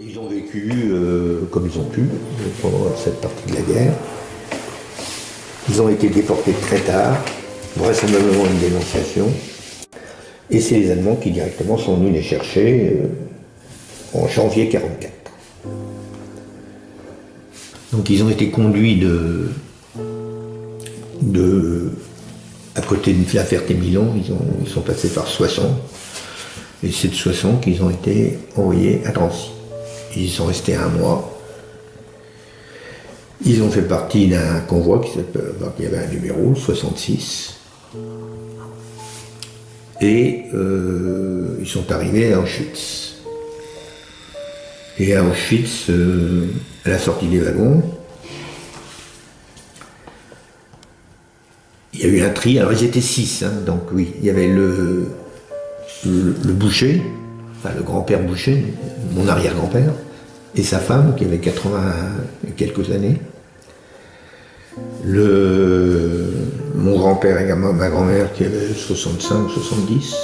Ils ont vécu comme ils ont pu pendant cette partie de la guerre. Ils ont été déportés très tard, vraisemblablement une dénonciation. Et c'est les Allemands qui directement sont venus les chercher en janvier 1944. Donc ils ont été conduits à côté de la Ferté-Milon, ils sont passés par Soissons. Et c'est de Soissons qu'ils ont été envoyés à Drancy. Ils y sont restés 1 mois. Ils ont fait partie d'un convoi qui avait un numéro, 66. Et ils sont arrivés à Auschwitz. Et à Auschwitz, à la sortie des wagons, il y a eu un tri. Alors ils étaient 6, hein, donc oui, il y avait le boucher, enfin le grand-père boucher, mon arrière-grand-père, et sa femme qui avait 80 et quelques années. Mon grand-père et ma grand-mère qui avait 65 ou 70.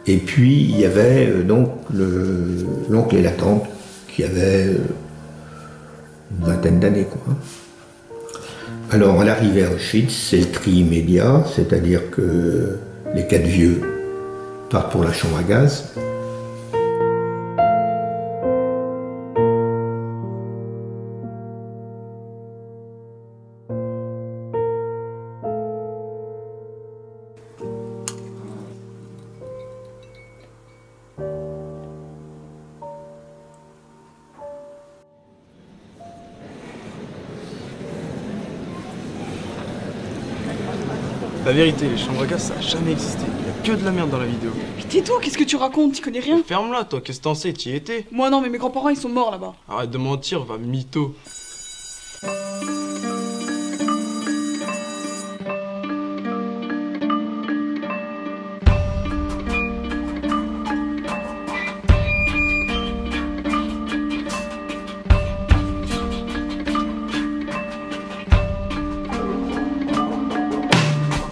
Et puis il y avait donc l'oncle et la tante qui avaient une vingtaine d'années, quoi. Alors à l'arrivée à Auschwitz, c'est le tri immédiat, c'est-à-dire que les 4 vieux partent pour la chambre à gaz. La vérité, les chambres à gaz, ça a jamais existé. Il y a que de la merde dans la vidéo. Mais tais-toi, qu'est-ce que tu racontes? Tu connais rien? Ferme-la, toi, qu'est-ce que t'en sais? T'y étais? Moi non, mais mes grands-parents ils sont morts là-bas. Arrête de mentir, va mytho.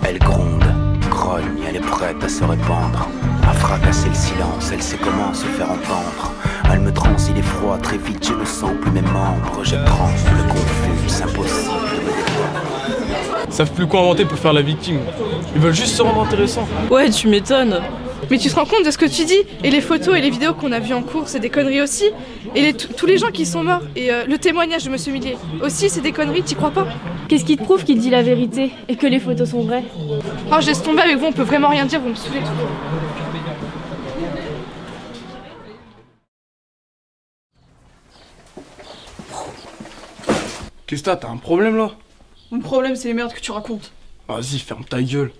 Elle gronde, grogne, elle est prête à se répandre, à fracasser le silence, elle sait comment se faire entendre. Elle me transe, il est froid, très vite je ne sens plus mes membres. Je tremble, confus, c'est impossible de me détendre. Ils savent plus quoi inventer pour faire la victime. Ils veulent juste se rendre intéressants. Ouais, tu m'étonnes. Mais tu te rends compte de ce que tu dis? Et les photos et les vidéos qu'on a vues en cours, c'est des conneries aussi. Et tous les gens qui sont morts, et le témoignage de Monsieur Millier, aussi c'est des conneries, t'y crois pas? Qu'est-ce qui te prouve qu'il dit la vérité et que les photos sont vraies? Oh, je laisse tomber avec vous, on peut vraiment rien dire, vous me saoulez tout. Qu'est-ce que t'as un problème là? Mon problème, c'est les merdes que tu racontes. Vas-y, ferme ta gueule.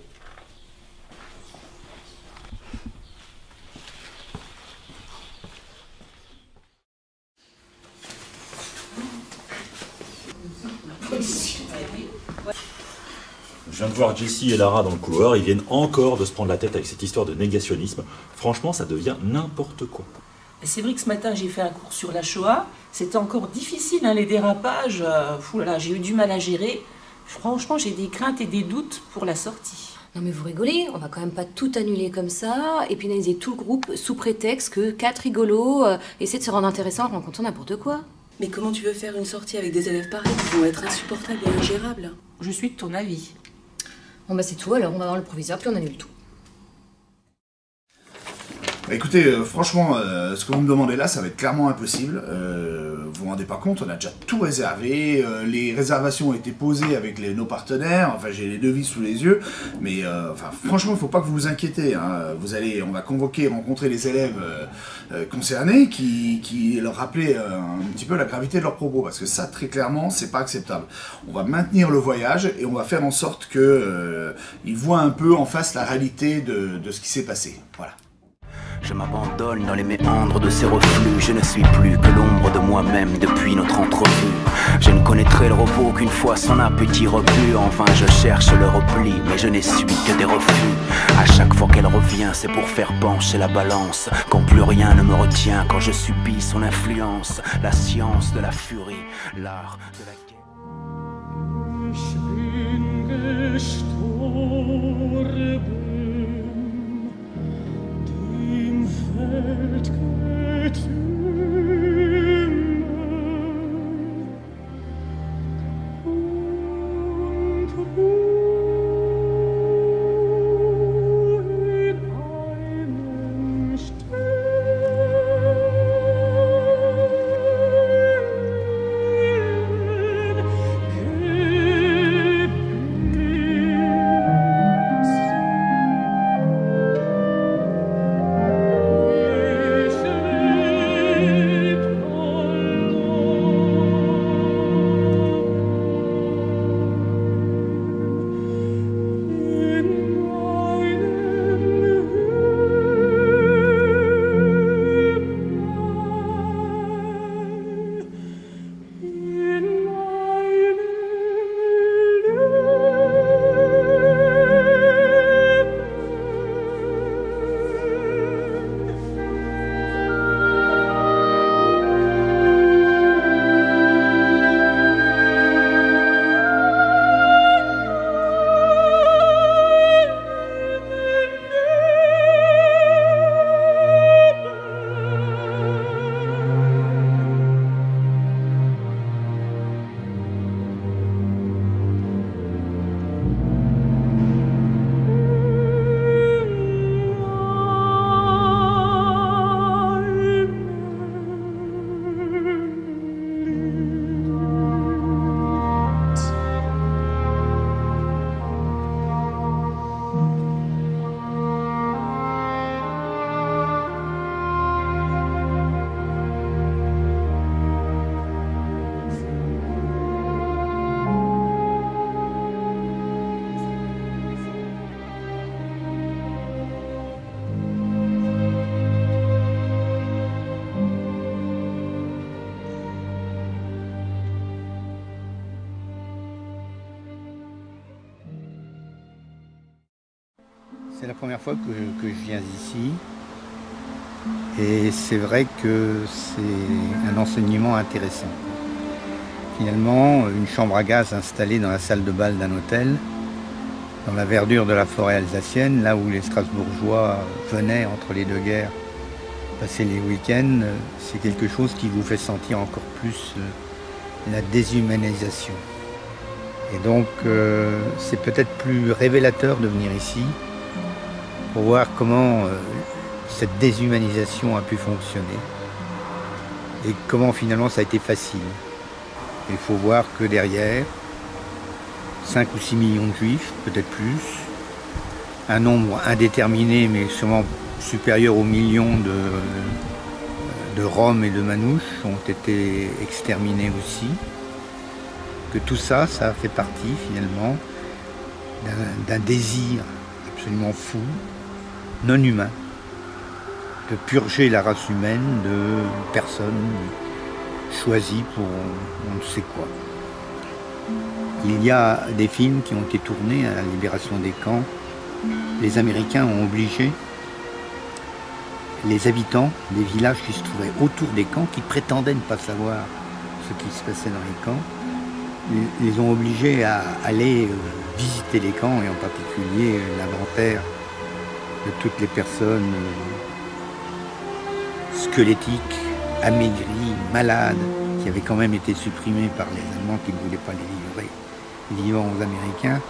Je viens de voir Jessie et Lara dans le couloir, ils viennent encore de se prendre la tête avec cette histoire de négationnisme. Franchement, ça devient n'importe quoi. C'est vrai que ce matin j'ai fait un cours sur la Shoah, c'était encore difficile, hein, les dérapages, j'ai eu du mal à gérer. Franchement j'ai des craintes et des doutes pour la sortie. Non mais vous rigolez, on va quand même pas tout annuler comme ça et pénaliser tout le groupe sous prétexte que 4 rigolos essaient de se rendre intéressants en rencontrant n'importe quoi. Mais comment tu veux faire une sortie avec des élèves pareils qui vont être insupportables et ingérables? Je suis de ton avis. Bon bah c'est tout, alors on va voir le proviseur puis on annule tout. Bah écoutez, franchement, ce que vous me demandez là, ça va être clairement impossible. Vous vous rendez pas compte, on a déjà tout réservé, les réservations ont été posées avec nos partenaires, enfin j'ai les devis sous les yeux, mais enfin, franchement, il ne faut pas que vous vous inquiétez. Hein. On va rencontrer les élèves concernés qui leur rappeler un petit peu la gravité de leurs propos, parce que ça, très clairement, c'est pas acceptable. On va maintenir le voyage et on va faire en sorte qu'ils voient un peu en face la réalité de ce qui s'est passé. Voilà. Je m'abandonne dans les méandres de ces reflux. Je ne suis plus que l'ombre de moi-même depuis notre entrevue. Je ne connaîtrai le repos qu'une fois son appétit rebu. Enfin je cherche le repli, mais je n'essuie que des refus. À chaque fois qu'elle revient, c'est pour faire pencher la balance. Quand plus rien ne me retient, quand je subis son influence. La science de la furie, l'art de la guerre. Ich bin gestorben, dem Feld C'est la première fois que je viens ici et c'est vrai que c'est un enseignement intéressant. Finalement, une chambre à gaz installée dans la salle de bal d'un hôtel, dans la verdure de la forêt alsacienne, là où les Strasbourgeois venaient entre les deux guerres passer les week-ends, c'est quelque chose qui vous fait sentir encore plus la déshumanisation. Et donc c'est peut-être plus révélateur de venir ici pour voir comment cette déshumanisation a pu fonctionner et comment finalement ça a été facile. Il faut voir que derrière, 5 ou 6 millions de juifs, peut-être plus, un nombre indéterminé mais sûrement supérieur aux millions de Roms et de Manouches ont été exterminés aussi, que tout ça, ça fait partie finalement d'un désir absolument fou, non humain, de purger la race humaine de personnes choisies pour on ne sait quoi. Il y a des films qui ont été tournés à la libération des camps. Les Américains ont obligé les habitants des villages qui se trouvaient autour des camps, qui prétendaient ne pas savoir ce qui se passait dans les camps, les ont obligés à aller visiter les camps, et en particulier l'inventaire de toutes les personnes squelettiques, amaigries, malades, qui avaient quand même été supprimées par les Allemands qui ne voulaient pas les livrer vivants aux Américains.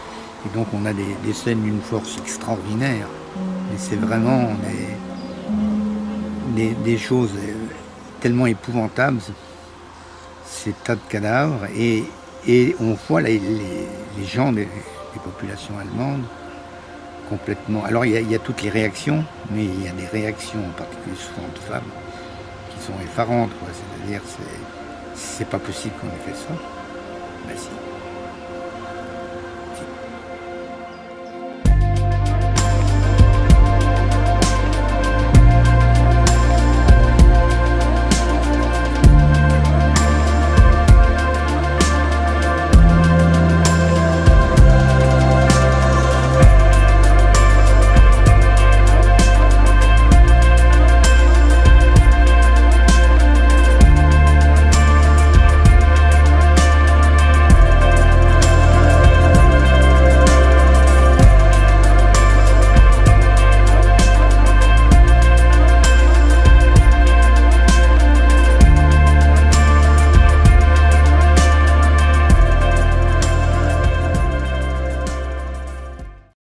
Et donc on a des scènes d'une force extraordinaire. Mais c'est vraiment des choses tellement épouvantables, ces tas de cadavres. Et on voit les gens des populations allemandes complètement... Alors il y a toutes les réactions, mais il y a des réactions, en particulier souvent de femmes, qui sont effarantes. C'est-à-dire, c'est pas possible qu'on ait fait ça. Ben si.